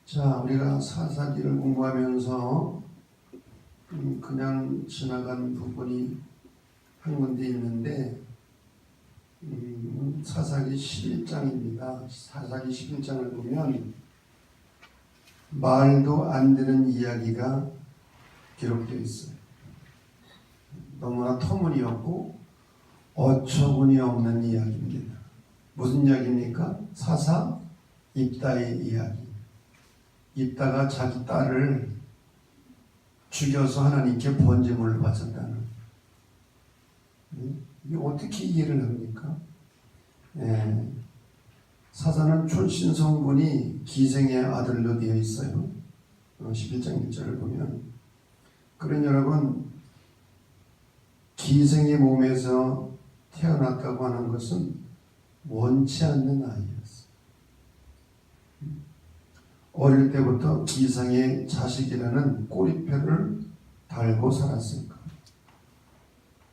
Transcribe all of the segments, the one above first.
자, 우리가 사사기를 공부하면서 그냥 지나간 부분이 한 군데 있는데 사사기 11장입니다. 사사기 11장을 보면 말도 안 되는 이야기가 기록되어 있어요. 너무나 터무니없고 어처구니 없는 이야기입니다. 무슨 이야기입니까? 사사 입다의 이야기. 입다가 자기 딸을 죽여서 하나님께 번제물을 바쳤다는. 이게 어떻게 이해를 합니까? 사사는 출신 성분이 기생의 아들로 되어 있어요. 11장 1절을 보면. 그런 여러분, 기생의 몸에서 태어났다고 하는 것은 원치 않는 아이였어요. 어릴 때부터 기생의 자식이라는 꼬리표를 달고 살았으니까.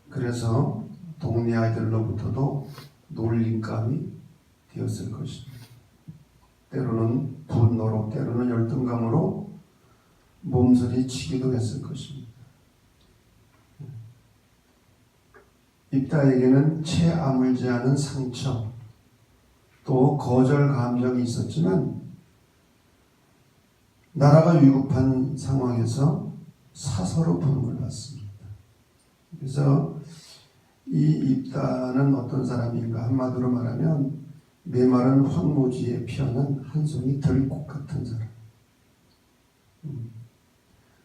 그래서 동네 아이들로부터도 놀림감이 되었을 것입니다. 때로는 분노로, 때로는 열등감으로 몸서리치기도 했을 것입니다. 입다에게는 채 아물지 않은 상처, 또 거절 감정이 있었지만 나라가 위급한 상황에서 사서로 부름을 받습니다. 그래서 이 입다는 어떤 사람인가? 한마디로 말하면 메마른 황무지에 피어난 한 송이 들꽃 같은 사람.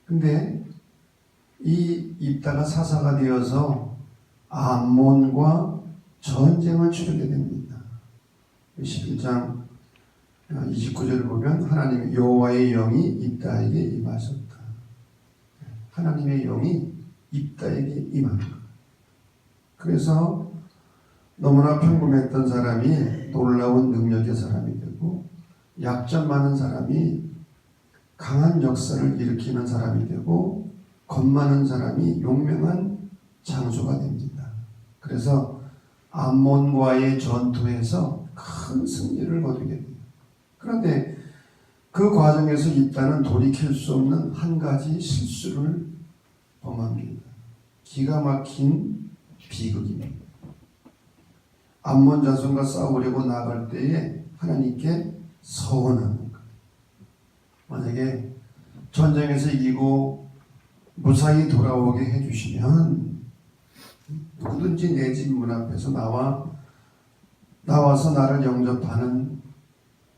근데 이 입다가 사사가 되어서 암몬과 전쟁을 치르게 됩니다. 11장 29절을 보면 하나님 여호와의 영이 입다에게 임하셨다. 하나님의 영이 입다에게 임한 것. 그래서 너무나 평범했던 사람이 놀라운 능력의 사람이 되고 약점 많은 사람이 강한 역사를 일으키는 사람이 되고 겁 많은 사람이 용맹한 장수가 됩니다. 그래서 암몬과의 전투에서 큰 승리를 거두게 됩니다. 그런데 그 과정에서 입다는 돌이킬 수 없는 한 가지 실수를 범합니다. 기가 막힌 비극입니다. 암몬 자손과 싸우려고 나갈 때에 하나님께 서원하는 것. 만약에 전쟁에서 이기고 무사히 돌아오게 해주시면 누구든지 내 집 문 앞에서 나와서 나를 영접하는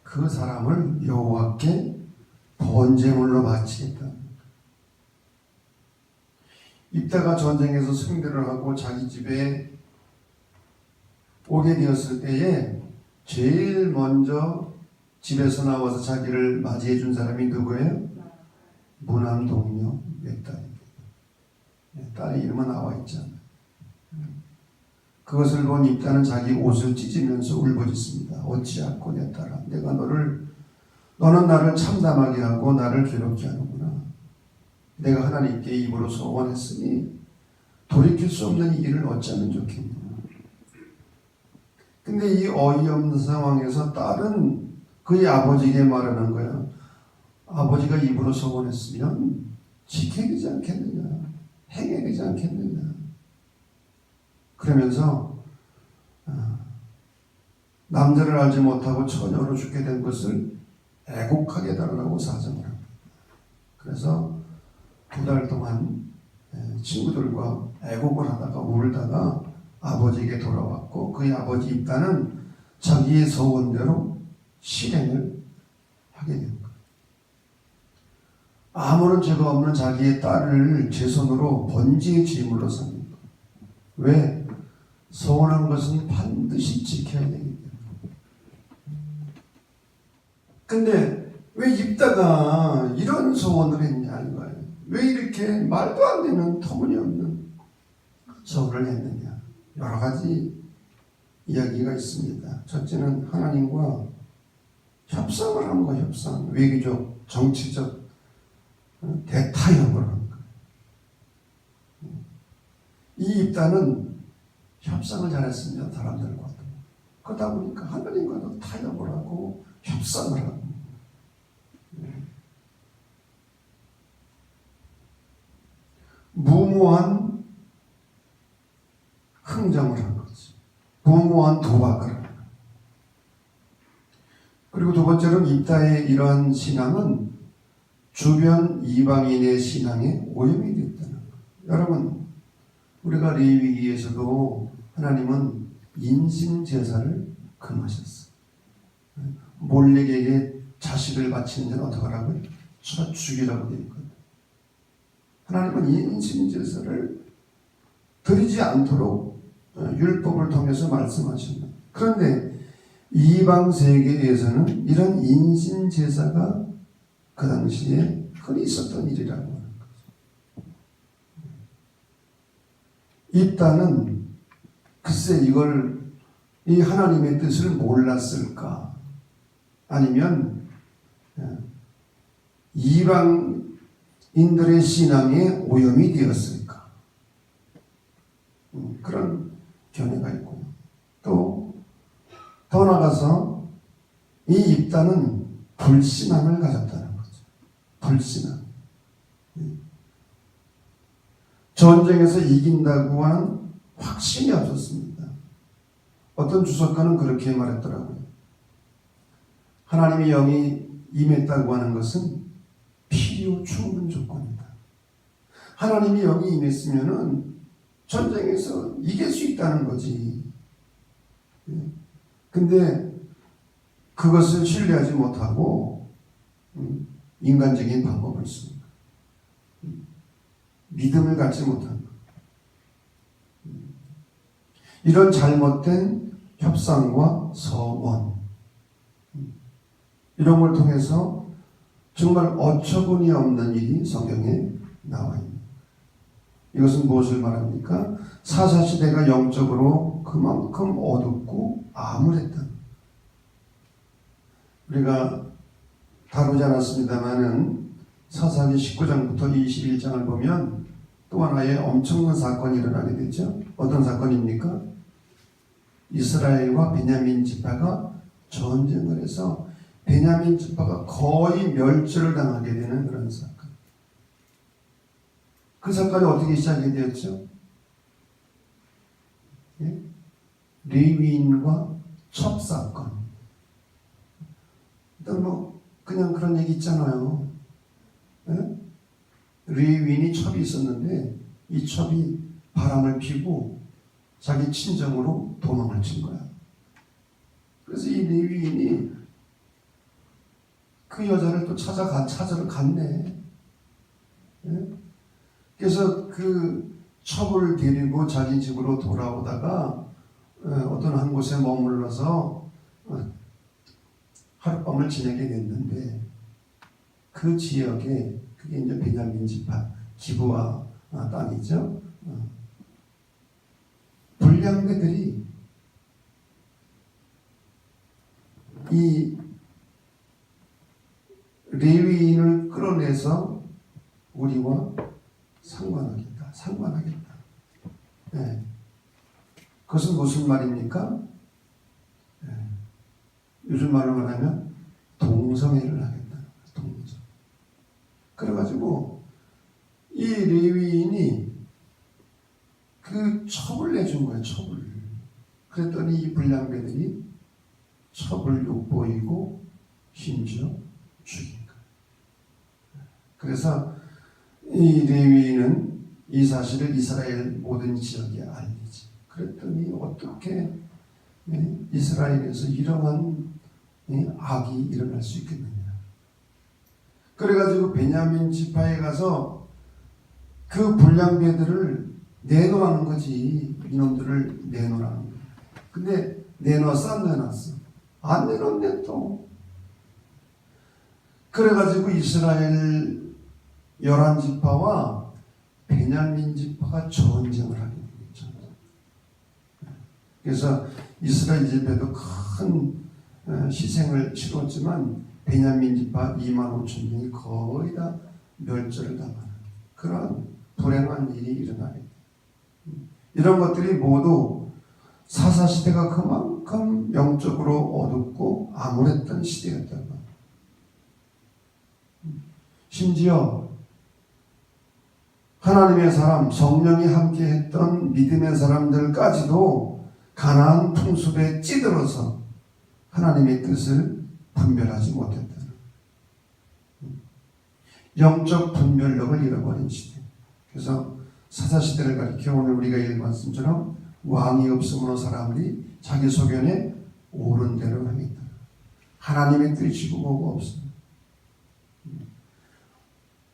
그 사람을 여호와께 번제물로 바치겠다. 입다가 전쟁에서 승리를 하고 자기 집에 오게 되었을 때에 제일 먼저 집에서 나와서 자기를 맞이해 준 사람이 누구예요? 무남 동료 맷딸입니다. 딸의 이름은 나와 있잖아요. 그것을 본 입다는 자기 옷을 찢으면서 울부짖습니다. 어찌하고 내 딸아, 내가 너는 나를 참담하게 하고 나를 괴롭게 하는구나. 내가 하나님께 입으로 소원했으니 돌이킬 수 없는 이 일을 어찌하면 좋겠냐. 근데 이 어이없는 상황에서 딸은 그의 아버지에게 말하는 거야. 아버지가 입으로 소원했으면 지켜야 되지 않겠느냐, 행해야 되지 않겠느냐. 그러면서 남자를 알지 못하고 처녀로 죽게 된 것을 애곡하게 해달라고 사정을 합니다. 그래서 2달 동안 친구들과 애곡을 하다가 울다가 아버지에게 돌아왔고 그의 아버지 입다는 자기의 소원대로 실행을 하게 된 거예요. 아무런 죄가 없는 자기의 딸을 제 손으로 번제의 제물로 삼는 거예요. 왜? 소원한 것은 반드시 지켜야 되기 때문에. 근데 왜 입다가 이런 소원을 했냐 이거예요. 왜 이렇게 말도 안 되는 터무니없는 소원을 했느냐. 여러 가지 이야기가 있습니다. 첫째는 하나님과 협상을 한 거예요. 협상. 외교적, 정치적 대타협을 한 거예요. 이 입다는 협상을 잘했습니다. 사람들과도. 그러다 보니까 하나님과도 타협을 하고 협상을 하고 무모한 흥정을 한 거지. 무모한 도박을 한 거야. 그리고 두 번째로는 입다의 이러한 신앙은 주변 이방인의 신앙에 오염이 됐다는 거예요. 여러분, 우리가 레위기에서도 하나님은 인신제사를 금하셨어. 몰렉에게 자식을 바치는 자는 어떻게 하라고요? 쳐 죽이라고 되어 있거든. 하나님은 인신제사를 드리지 않도록 율법을 통해서 말씀하십니다. 그런데 이방 세계에서는 이런 인신제사가 그 당시에 흔히 있었던 일이라고 하는 거죠. 입다는 글쎄 이걸 이 하나님의 뜻을 몰랐을까? 아니면 이방인들의 신앙에 오염이 되었을까? 그런 견해가 있고요. 또 더 나아가서 이 입다는 불신앙을 가졌다는 거죠. 불신앙. 전쟁에서 이긴다고 하는 확신이 없었습니다. 어떤 주석가는 그렇게 말했더라고요. 하나님의 영이 임했다고 하는 것은 필요 충분 조건이다. 하나님의 영이 임했으면은 전쟁에서 이길 수 있다는 거지. 근데 그것을 신뢰하지 못하고 인간적인 방법을 씁니다. 믿음을 갖지 못한 것. 이런 잘못된 협상과 서원 이런 걸 통해서 정말 어처구니 없는 일이 성경에 나와 있습니다. 이것은 무엇을 말합니까? 사사시대가 영적으로 그만큼 어둡고 암울했다. 우리가 다루지 않았습니다마는 사사기 19장부터 21장을 보면 또 하나의 엄청난 사건이 일어나게 되죠. 어떤 사건입니까? 이스라엘과 베냐민 지파가 전쟁을 해서 베냐민 지파가 거의 멸절을 당하게 되는 그런 사건. 그 사건이 어떻게 시작이 되었죠? 예? 레위인과 첩사건. 일단 뭐 그냥 그런 얘기 있잖아요. 예? 레위인이 첩이 있었는데 이 첩이 바람을 피고 자기 친정으로 도망을 친 거야. 그래서 이 레위인이 그 여자를 또 찾아러 갔네. 예? 그래서 그 첩을 데리고 자기 집으로 돌아오다가 어떤 한 곳에 머물러서 하룻밤을 지내게 됐는데 그 지역에 그게 이제 베냐민 지파 기브아 땅이죠. 불량배들이 이 레위인을 끌어내서 우리와 상관하겠다. 네. 그것은 무슨 말입니까? 네. 요즘 말로 말하면 동성애를 하겠다. 동성. 그래가지고 이 레위인이 그 첩을 내준 거예요. 첩을. 그랬더니 이 불량배들이 첩을 욕보이고 심지어 죽인 거예요. 그래서 이 레위인은 이 사실을 이스라엘 모든 지역에 알리지. 그랬더니 어떻게 이스라엘에서 이러한 악이 일어날 수 있겠느냐. 그래가지고 베냐민 지파에 가서 그 불량배들을 내놓으라는 거지. 이놈들을 내놓으라는 거야. 근데 내놨어 안 내놨어? 안 내놓네 또. 그래가지고 이스라엘 11지파와 베냐민 지파가 전쟁을 하게 되겠죠. 그래서 이스라엘 지파도 큰 희생을 치렀지만 베냐민 지파 2만 5천 명이 거의 다 멸절을 당하는 그런 불행한 일이 일어나게 돼요. 이런 것들이 모두 사사시대가 그만큼 영적으로 어둡고 암울했던 시대였다고 합니다. 심지어 하나님의 사람, 성령이 함께했던 믿음의 사람들까지도 가나안 풍습에 찌들어서 하나님의 뜻을 분별하지 못했다. 영적 분별력을 잃어버린 시대. 그래서 사사시대를 가리켜 오늘 우리가 읽은 말씀처럼 왕이 없으므로 사람들이 자기 소견에 옳은 대로 행했다. 하나님의 뜻이고 뭐가 없습니다.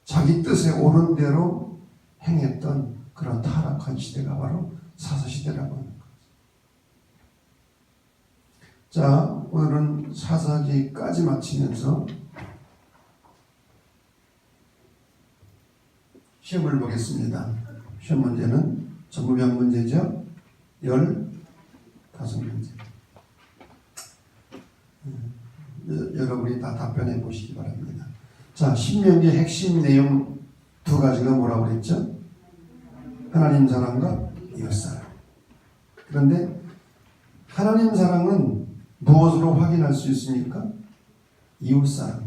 자기 뜻에 옳은 대로 행했던 그런 타락한 시대가 바로 사사시대라고 하는 거죠. 자, 오늘은 사사기까지 마치면서 시험을 보겠습니다. 시험 문제는 전부 몇 문제죠? 15문제. 여러분이 다 답변해 보시기 바랍니다. 자, 신명기 핵심 내용 두 가지가 뭐라고 그랬죠? 하나님 사랑과 이웃 사랑. 그런데 하나님 사랑은 무엇으로 확인할 수 있습니까? 이웃 사랑.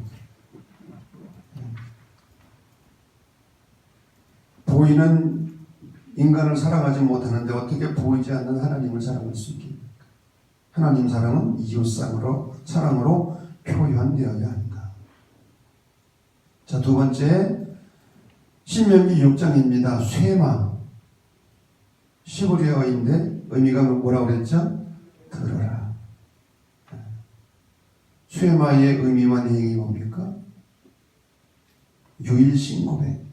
보이는 인간을 사랑하지 못하는데 어떻게 보이지 않는 하나님을 사랑할 수 있겠습니까? 하나님 사랑은 이웃 사랑으로 표현되어야 한다. 자, 두 번째 신명기 6장입니다. 쇠마 시브리어인데 의미가 뭐라고 그랬죠? 들어라. 쇠마의 의미와 내용이 뭡니까? 유일신 고백.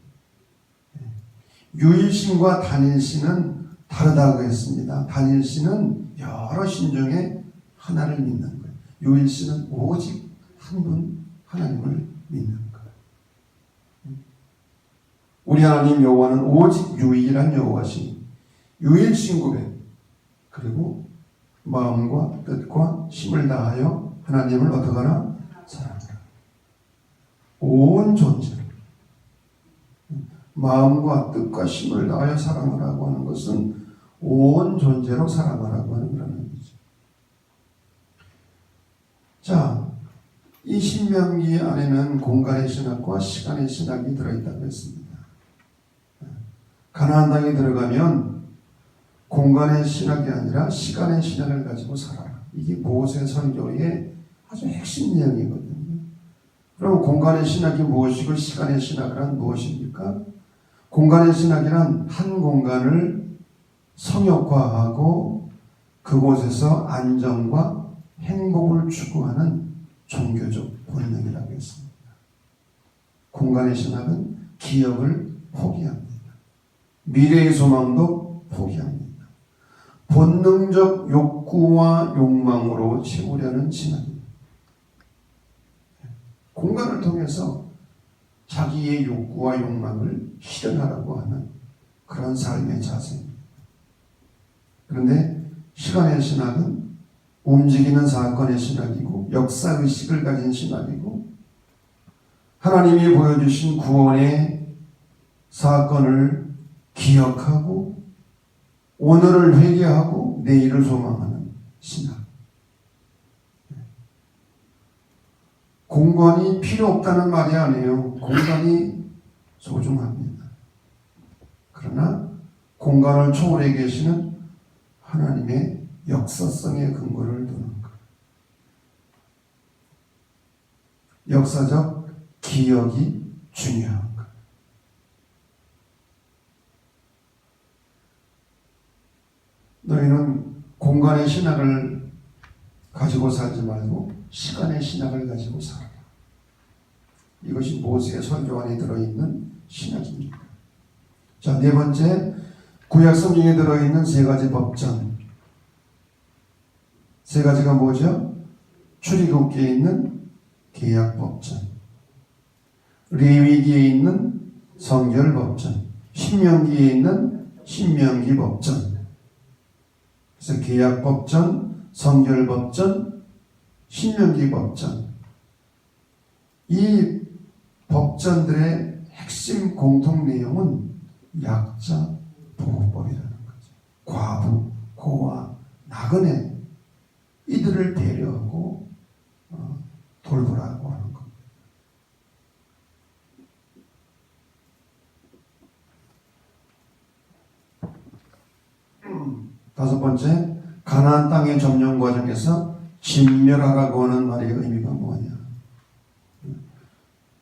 유일신과 단일신은 다르다고 했습니다. 단일신은 여러 신 중에 하나를 믿는 거예요. 유일신은 오직 한 분 하나님을 믿는 거예요. 우리 하나님 여호와는 오직 유일한 여호와시니 유일신 고백, 그리고 마음과 뜻과 힘을 다하여 하나님을 어떡하나? 사랑하라. 온 존재로 마음과 뜻과 힘을 다하여 사랑하라고 하는 것은 온 존재로 사랑하라고 하는 그런 의미죠. 자, 이 신명기 안에는 공간의 신학과 시간의 신학이 들어있다고 했습니다. 가나안 땅에 들어가면 공간의 신학이 아니라 시간의 신학을 가지고 살아라. 이게 모세 설교의 아주 핵심 내용이거든요. 그럼 공간의 신학이 무엇이고 시간의 신학은 무엇입니까? 공간의 신학이란 한 공간을 성역화하고 그곳에서 안정과 행복을 추구하는 종교적 본능이라고 했습니다. 공간의 신학은 기억을 포기합니다. 미래의 소망도 포기합니다. 본능적 욕구와 욕망으로 채우려는 신학입니다. 공간을 통해서 자기의 욕구와 욕망을 실현하라고 하는 그런 삶의 자세입니다. 그런데 시간의 신학은 움직이는 사건의 신학이고 역사의식을 가진 신학이고 하나님이 보여주신 구원의 사건을 기억하고 오늘을 회개하고 내일을 소망하는 신학. 공간이 필요 없다는 말이 아니에요. 공간이 소중합니다. 그러나 공간을 초월해 계시는 하나님의 역사성의 근거를 두는 것. 역사적 기억이 중요한 것. 너희는 공간의 신학을 가지고 살지 말고 시간의 신학을 가지고 살아라. 이것이 모세의 설교 안에 들어있는 신학입니다. 자, 네 번째, 구약 성경에 들어있는 세 가지 법전. 세 가지가 뭐죠? 출애굽기에 있는 계약 법전, 레위기에 있는 성결 법전, 신명기에 있는 신명기 법전. 그래서 계약 법전, 성결 법전, 신명기 법전. 이 법전들의 핵심 공통 내용은 약자 보호법이라는 거죠. 과부, 고아, 나그네 이들을 배려하고 돌보라고 하는 겁니다. 번째, 가나안 땅의 점령 과정에서 진멸하라고 하는 말의 의미가 뭐냐.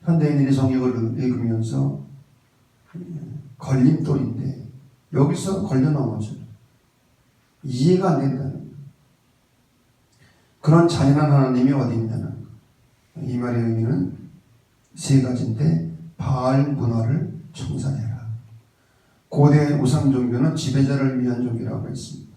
현대인들이 성경을 읽으면서 걸림돌인데 여기서 걸려 넘어져요. 이해가 안 된다는 거예요. 그런 잔인한 하나님이 어디 있냐는 거예요. 이 말의 의미는 세 가지인데, 바알 문화를 청산해라. 고대 우상 종교는 지배자를 위한 종교라고 했습니다.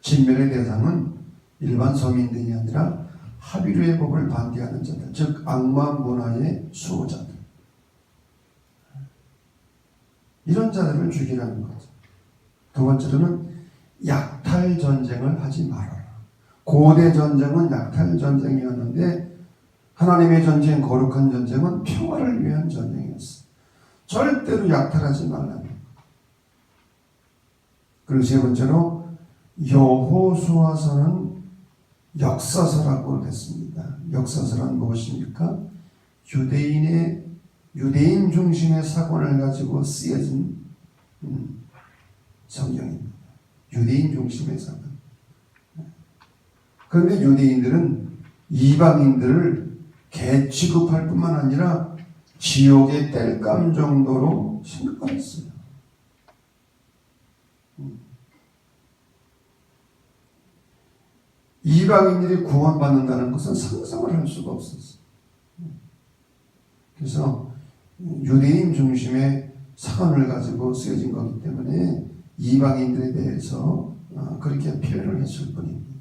진멸의 대상은 일반 서민들이 아니라 하비루의 법을 반대하는 자들, 즉 악마 문화의 수호자들, 이런 자들을 죽이라는 거죠. 두 번째로는 약탈 전쟁을 하지 말아라. 고대 전쟁은 약탈 전쟁이었는데 하나님의 전쟁, 거룩한 전쟁은 평화를 위한 전쟁이었어요. 절대로 약탈하지 말라는 거예요. 그리고 세 번째로 여호수아서는 역사서라고 했습니다. 역사서란 무엇입니까? 유대인 중심의 사관을 가지고 쓰여진 성경입니다. 유대인 중심의 사관. 그런데 유대인들은 이방인들을 개 취급할 뿐만 아니라 지옥의 땔감 정도로 심각했어요. 이방인들이 구원받는다는 것은 상상을 할 수가 없었어요. 그래서 유대인 중심의 사관을 가지고 쓰여진 거기 때문에 이방인들에 대해서 그렇게 표현을 했을 뿐입니다.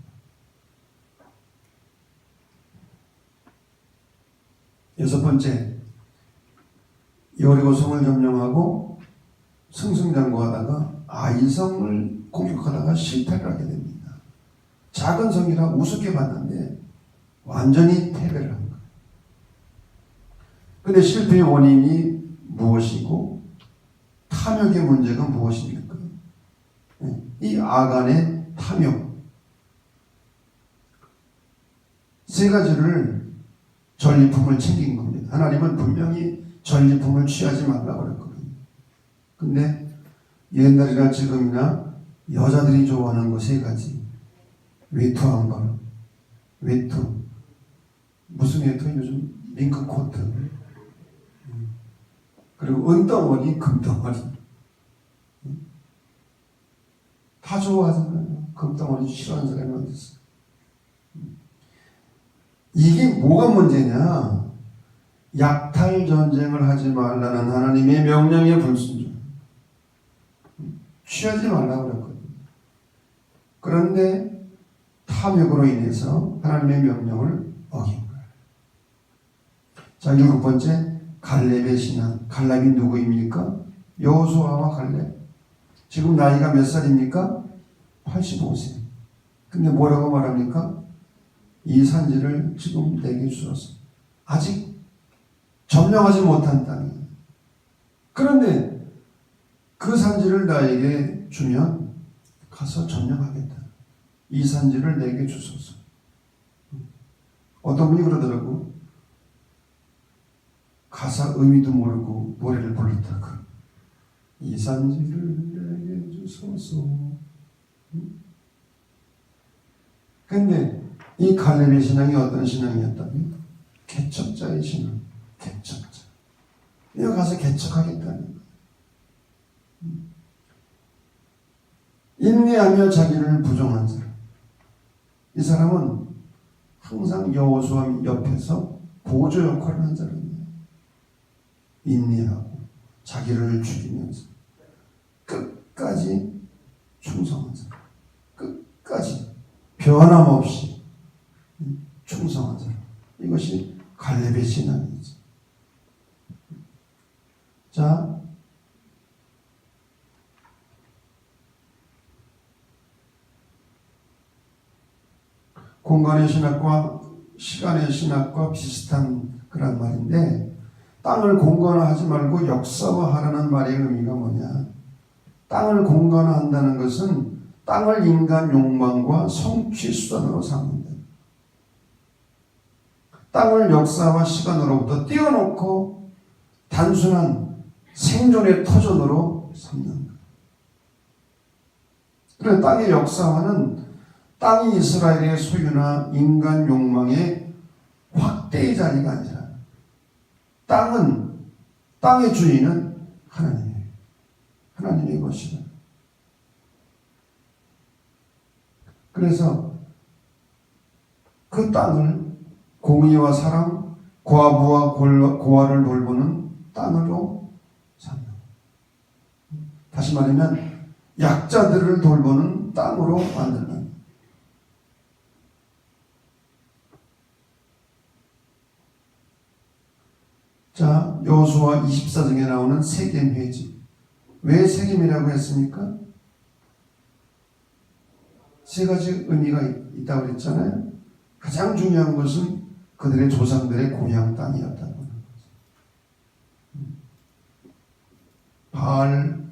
여섯 번째, 여리고성을 점령하고 승승장구하다가 아이성을 공격하다가 실패를 하게 됩니다. 작은 성이라 우습게 봤는데 완전히 패배를 한 거예요. 그런데 실패의 원인이 무엇이고 탐욕의 문제가 무엇입니까? 이 아간의 탐욕, 세 가지를 전리품을 챙긴 겁니다. 하나님은 분명히 전리품을 취하지 말라고 그랬거든요. 근데 옛날이나 지금이나 여자들이 좋아하는 거 세 가지. 외투 한 벌, 외투, 무슨 외투? 요즘 링크 코트, 그리고 은덩어리, 금덩어리, 다 좋아하잖아요. 금덩어리 싫어하는 사람이 어디 있어? 이게 뭐가 문제냐? 약탈 전쟁을 하지 말라는 하나님의 명령에 불순종, 취하지 말라고 그랬거든요. 그런데 탐욕으로 인해서 하나님의 명령을 어긴 거예요. 자, 일곱 번째, 갈렙의 신앙. 갈렙이 누구입니까? 여호수아와 갈렙. 지금 나이가 몇 살입니까? 85세. 근데 뭐라고 말합니까? 이 산지를 지금 내게 주소서. 아직 점령하지 못한 땅이에요. 그런데 그 산지를 나에게 주면 가서 점령하겠다. 이 산지를 내게 주소서. 어떤 분이 그러더라고. 가사 의미도 모르고 노래를 불렀다고. 이 산지를 내게 주소서. 근데 이 갈렙의 신앙이 어떤 신앙이었다면? 개척자의 신앙. 개척자. 내가 가서 개척하겠다는 거예요. 인내하며 자기를 부정한 사람. 이 사람은 항상 여호수아 옆에서 보조 역할을 한 사람이에요. 인내하고 자기를 죽이면서 끝까지 충성한 사람. 끝까지 변함없이 충성한 사람. 이것이 갈렙의 신앙이지. 자, 공간의 신학과 시간의 신학과 비슷한 그런 말인데, 땅을 공간화하지 말고 역사화하라는 말의 의미가 뭐냐? 땅을 공간화한다는 것은 땅을 인간 욕망과 성취 수단으로 삼는다. 땅을 역사와 시간으로부터 떼어놓고 단순한 생존의 터전으로 삼는 거예요. 그래 땅의 역사화는 땅이 이스라엘의 소유나 인간 욕망의 확대의 자리가 아니라 땅의 주인은 하나님이에요. 하나님의 것이다. 그래서 그 땅을 공의와 사랑, 과부와 고아를 돌보는 땅으로 삼는. 다시 말하면 약자들을 돌보는 땅으로 만들는. 자, 여호수아 24장에 나오는 세겜 회집. 왜 세겜이라고 했습니까? 세 가지 의미가 있다고 그랬잖아요. 가장 중요한 것은 그들의 조상들의 고향 땅이었다고 하는 거죠. 바알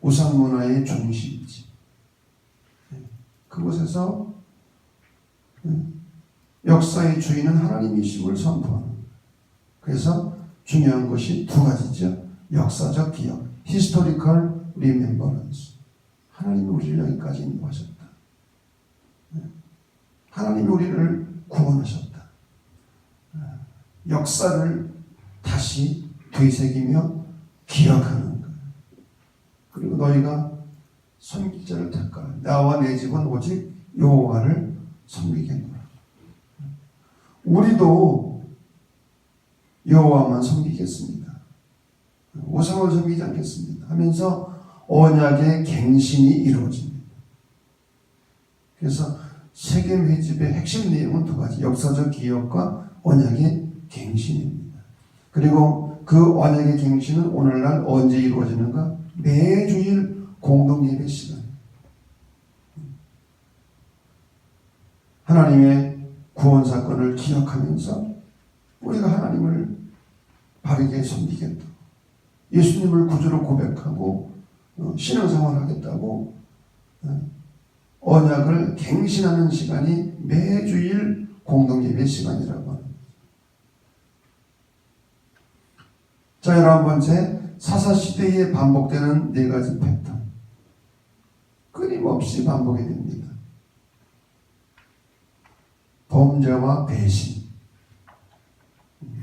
우상 문화의 중심지. 그곳에서 역사의 주인은 하나님이심을 선포하는. 그래서 중요한 것이 두 가지죠. 역사적 기억, historical remembrance. 하나님이 우리를 여기까지 인도하셨다. 하나님이 우리를 구원하셨다. 역사를 다시 되새기며 기억하는 거예요. 그리고 너희가 섬기자를 택하라. 나와 내 집은 오직 여호와를 섬기겠노라. 우리도 여호와만 섬기겠습니다. 우상을 섬기지 않겠습니다. 하면서 언약의 갱신이 이루어집니다. 그래서 세겜 회집의 핵심 내용은 두 가지. 역사적 기억과 언약의 갱신입니다. 그리고 그 언약의 갱신은 오늘날 언제 이루어지는가? 매주일 공동 예배 시간. 하나님의 구원 사건을 기억하면서 우리가 하나님을 바르게 섬기겠다. 예수님을 구주로 고백하고 신앙생활을 하겠다고 언약을 갱신하는 시간이 매주일 공동예배 시간이라고 합니다. 자, 11번째, 사사시대에 반복되는 네 가지 패턴. 끊임없이 반복이 됩니다. 범죄와 배신.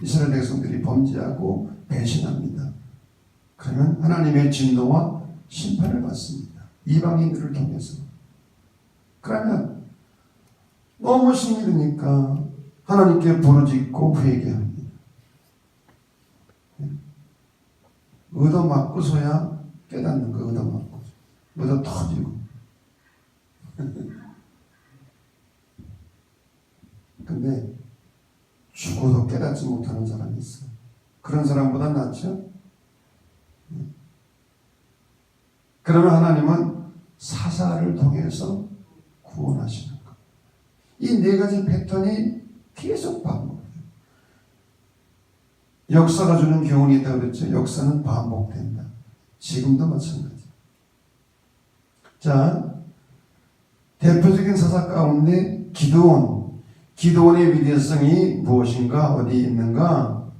이스라엘 백성들이 범죄하고 배신합니다. 그러면 하나님의 진노와 심판을 받습니다. 이방인들을 통해서. 그러면 너무 신이 드니까 하나님께 부르짖고 회개합니다. 얻어맞고서야 깨닫는 거. 얻어맞고 얻어 터지고. 근데 죽어도 깨닫지 못하는 사람이 있어요. 그런 사람보다 낫죠? 그러면 하나님은 사사를 통해서 구원하시는 것. 이 네 가지 패턴이 계속 반복돼요. 역사가 주는 교훈이 있다고 그랬죠. 역사는 반복된다. 지금도 마찬가지. 자, 대표적인 사사 가운데 기드온의 위대성이 무엇인가? 어디 있는가?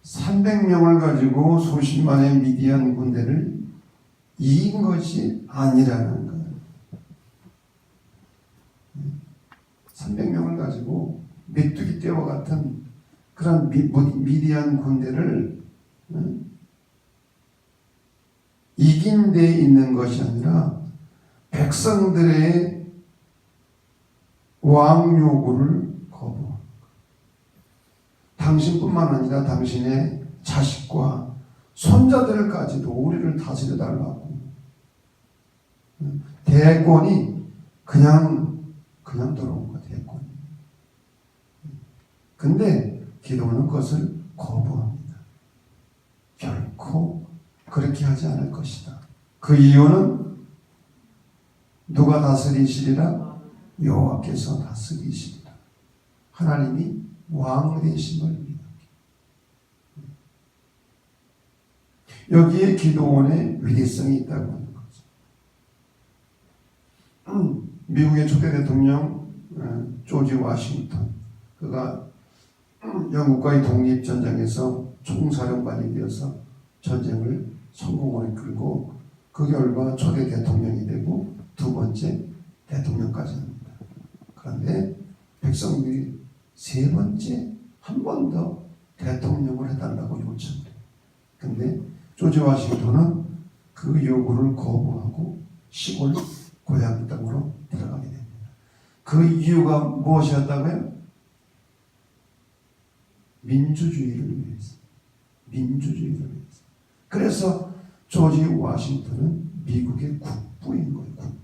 300명을 가지고 수십만의 미디안 군대를 이긴 것이 아니라는 거예요. 300명을 가지고 메뚜기 떼와 같은 그런 미디안 군대를 이긴 데 있는 것이 아니라 백성들의 왕 요구를 거부한. 당신뿐만 아니라 당신의 자식과 손자들까지도 우리를 다스려 달라고. 대권이 그냥 들어온 거야. 대권이. 근데 기도는 그것을 거부합니다. 결코 그렇게 하지 않을 것이다. 그 이유는 누가 다스리시리라? 여호와께서 다스리시리라. 하나님이 왕 되심을 믿는. 여기에 기도원의 위대성이 있다고 하는 거죠. 미국의 초대 대통령 조지 워싱턴, 그가 영국과의 독립전쟁에서 총사령관이 되어서 전쟁을 성공을 이끌고 그 결과 초대 대통령이 되고 두 번째 대통령까지 합니다. 그런데 백성들이 세 번째 한 번 더 대통령을 해달라고 요청을 해요. 근데 조지 워싱턴은 그 요구를 거부하고 시골 고향 땅으로 들어가게 됩니다. 그 이유가 무엇이었다고요? 민주주의를 위해서. 민주주의를 위해서. 그래서 조지 워싱턴은 미국의 국부인 거예요. 국부.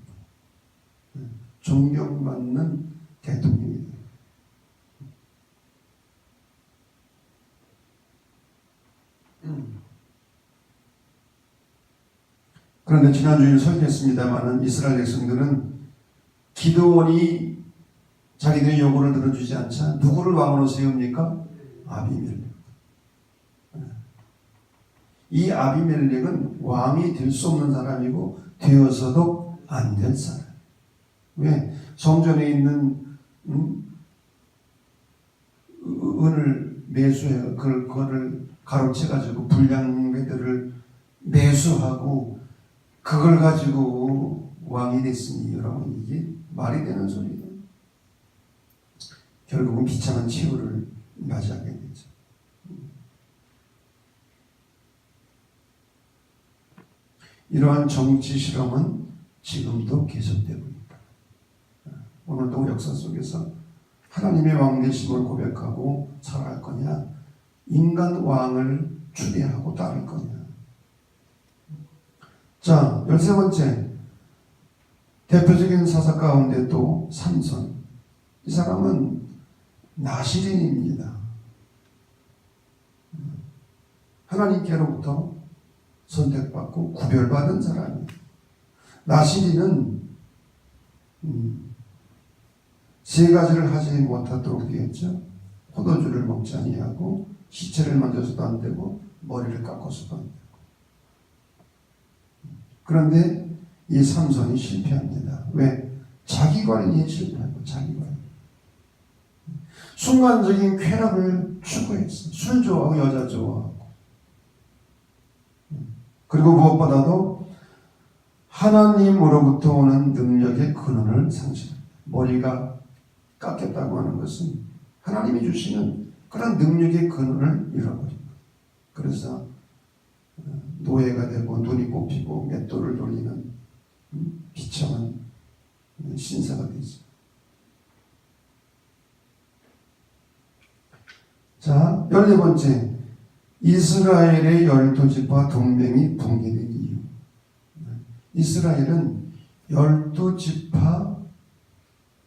존경받는 대통령이 돼요. 그런데 지난주에 설교했습니다마는 이스라엘 백성들은 기드온이 자기들의 요구를 들어주지 않자 누구를 왕으로 세웁니까? 아비멜렉. 이 아비멜렉은 왕이 될 수 없는 사람이고 되어서도 안 될 사람. 왜? 성전에 있는 은을 매수해 그거를 가로채가지고 불량배들을 매수하고 그걸 가지고 왕이 됐으니 여러분 이게 말이 되는 소리예요. 결국은 비참한 치유를 맞이하게 되죠. 이러한 정치 실험은 지금도 계속되고 있다. 오늘도 역사 속에서 하나님의 왕되심을 고백하고 살아갈 거냐, 인간 왕을 추대하고 따를 거냐. 자, 13번째 대표적인 사사 가운데 또 삼손. 이 사람은 나시린입니다. 하나님께로부터 선택받고 구별받은 사람이에요. 나시린은 세 가지를 하지 못하도록 되었죠. 포도주를 먹지 아니하고 시체를 만져서도 안 되고 머리를 깎아서도 안 되고. 그런데 이 삼손이 실패합니다. 왜? 자기 관리에 실패하고 자기 관리. 순간적인 쾌락을 추구했어. 술 좋아하고 여자 좋아하고. 그리고 무엇보다도 하나님으로부터 오는 능력의 근원을 상실합니다. 머리가 깎였다고 하는 것은 하나님이 주시는 그런 능력의 근원을 잃어버립니다. 그래서 노예가 되고 눈이 꼽히고 맷돌을 돌리는 비참한 신사가 되죠. 자, 14번째 이스라엘의 12지파 동맹이 붕괴된 이유. 이스라엘은 12지파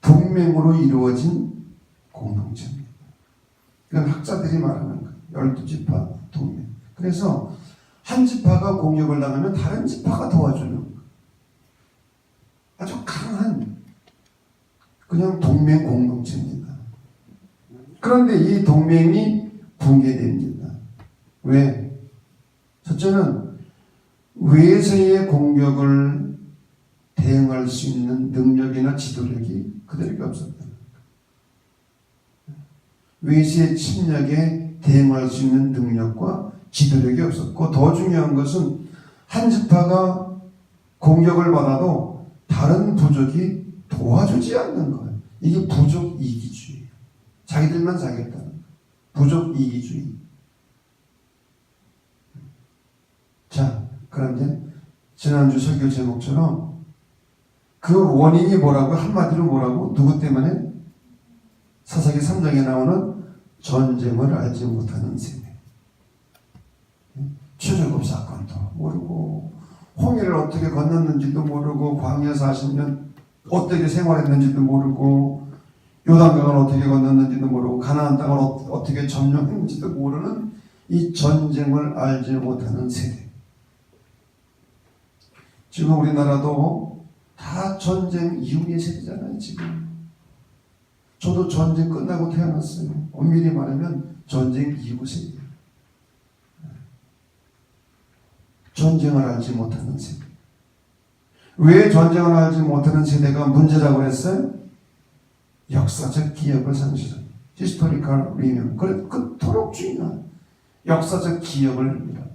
동맹으로 이루어진 공동체입니다. 이건 학자들이 말하는 거예요. 12지파 동맹. 그래서 한 지파가 공격을 당하면 다른 지파가 도와주는 거예요. 아주 강한 그냥 동맹 공동체입니다. 그런데 이 동맹이 붕괴됩니다. 왜? 첫째는 외세의 공격을 대응할 수 있는 능력이나 지도력이 그들에게 없었다. 외세의 침략에 대응할 수 있는 능력과 지도력이 없었고, 더 중요한 것은 한 지파가 공격을 받아도 다른 부족이 도와주지 않는 거예요. 이게 부족 이기주의예요. 자기들만 자겠다는 거예요. 부족 이기주의. 자, 그런데 지난주 설교 제목처럼 그 원인이 뭐라고? 한마디로 뭐라고? 누구 때문에? 사사기 3장에 나오는 전쟁을 알지 못하는 세대. 출애굽 사건도 모르고 홍해를 어떻게 건넜는지도 모르고 광야 40년 어떻게 생활했는지도 모르고 요단강을 어떻게 건넜는지도 모르고 가나안 땅을 어떻게 점령했는지도 모르는 이 전쟁을 알지 못하는 세대. 지금 우리나라도 다 전쟁 이후의 세대잖아요. 지금 저도 전쟁 끝나고 태어났어요. 엄밀히 말하면 전쟁 이후 세대. 전쟁을 알지 못하는 세대. 왜 전쟁을 알지 못하는 세대가 문제라고 했어요? 역사적 기억을 상실합니다. Historical Remembrance. 그래, 그토록 중요한 역사적 기억을 잃어버립니다.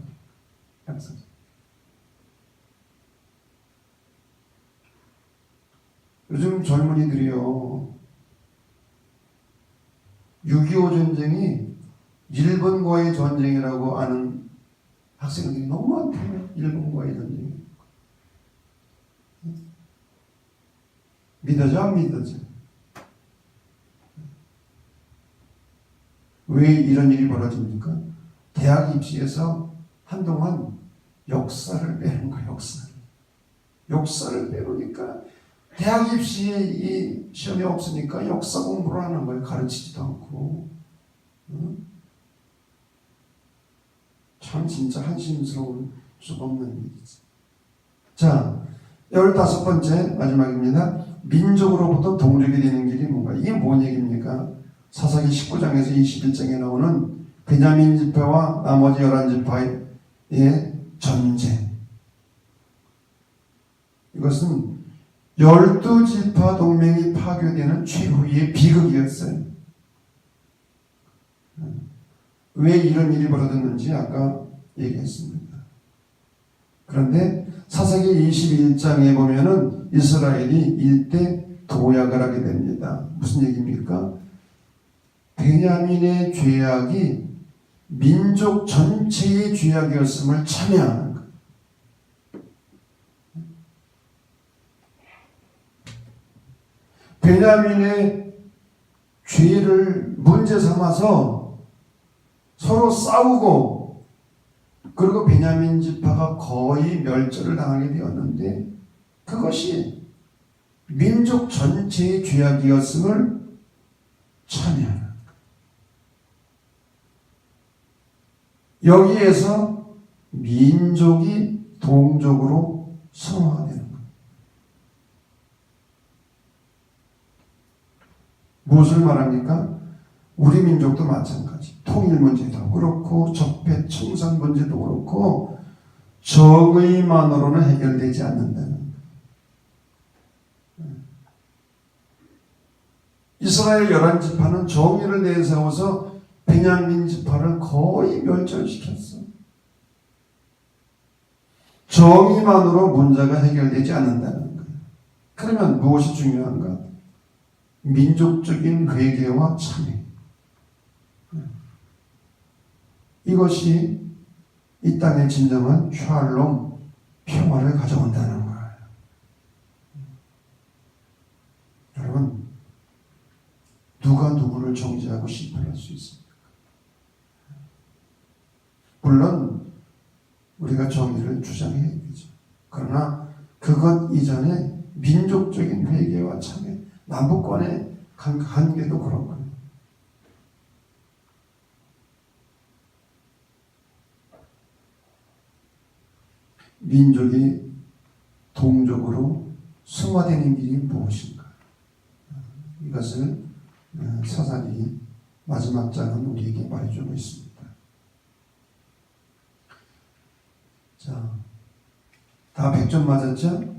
역사적. 요즘 젊은이들이요, 6.25 전쟁이 일본과의 전쟁이라고 아는 학생들이 너무 많대요. 일본과의 전쟁이. 믿어져 안 믿어져? 왜 이런 일이 벌어집니까? 대학 입시에서 한동안 역사를 빼는 거예요. 역사를 빼놓으니까 대학 입시에 이 시험이 없으니까 역사 공부를 하는 거예요. 가르치지도 않고. 참 진짜 한심스러울 수가 없는 일이지. 자, 15번째 마지막입니다. 민족으로부터 동족이 되는 길이 뭔가? 이게 뭔 얘기입니까? 사사기 19장에서 21장에 나오는 베냐민 지파와 나머지 11지파의 전쟁. 이것은 12지파 동맹이 파괴되는 최후의 비극이었어요. 왜 이런 일이 벌어졌는지 아까 얘기했습니다. 그런데 사사기 21장에 보면은 이스라엘이 일대 도약을 하게 됩니다. 무슨 얘기입니까? 베냐민의 죄악이 민족 전체의 죄악이었음을 참여하는 거예요. 베냐민의 죄를 문제 삼아서 서로 싸우고, 그리고 베냐민 지파가 거의 멸절을 당하게 되었는데, 그것이 민족 전체의 죄악이었음을 참여하는 거예요. 여기에서 민족이 동족으로 성화되는 거예요. 무엇을 말합니까? 우리 민족도 마찬가지. 통일 문제도 그렇고 적폐 청산 문제도 그렇고 정의만으로는 해결되지 않는다는 거예요. 이스라엘 11지파는 정의를 내세워서 베냐민 지파를 거의 멸절시켰어. 정의만으로 문제가 해결되지 않는다는 거예요. 그러면 무엇이 중요한가? 민족적인 회개와 참회. 이것이 이 땅의 진정한 샬롬, 평화를 가져온다는 거예요. 여러분, 누가 누구를 정죄하고 심판할 수 있습니까? 물론 우리가 정의를 주장해야 되죠. 그러나 그것 이전에 민족적인 회개와 참회, 남북간의 관계도 그런 거예요. 민족이 동족으로 승화되는 길이 무엇인가? 이것을 사사기 마지막 장은 우리에게 말해주고 있습니다. 자, 다 100점 맞았죠?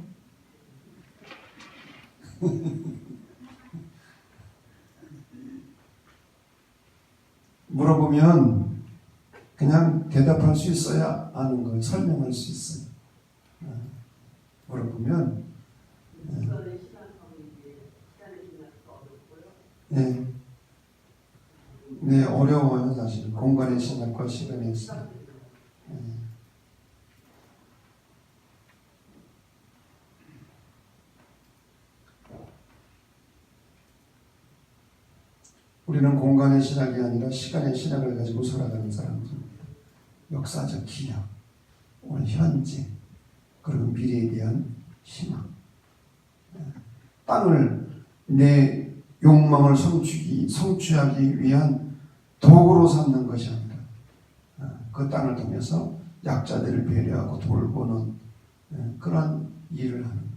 물어보면 그냥 대답할 수 있어야 아는 걸 설명할 수 있어요. 물어보면 네, 어려워요. 사실 공간의 신학과 시간의 신학. 우리는 공간의 신학이 아니라 시간의 신학을 가지고 살아가는 사람들입니다. 역사적 기억, 오늘 현재, 그리고 미래에 대한 희망. 땅을 내 욕망을 성취하기 위한 도구로 삼는 것이 아니라 그 땅을 통해서 약자들을 배려하고 돌보는 그런 일을 하는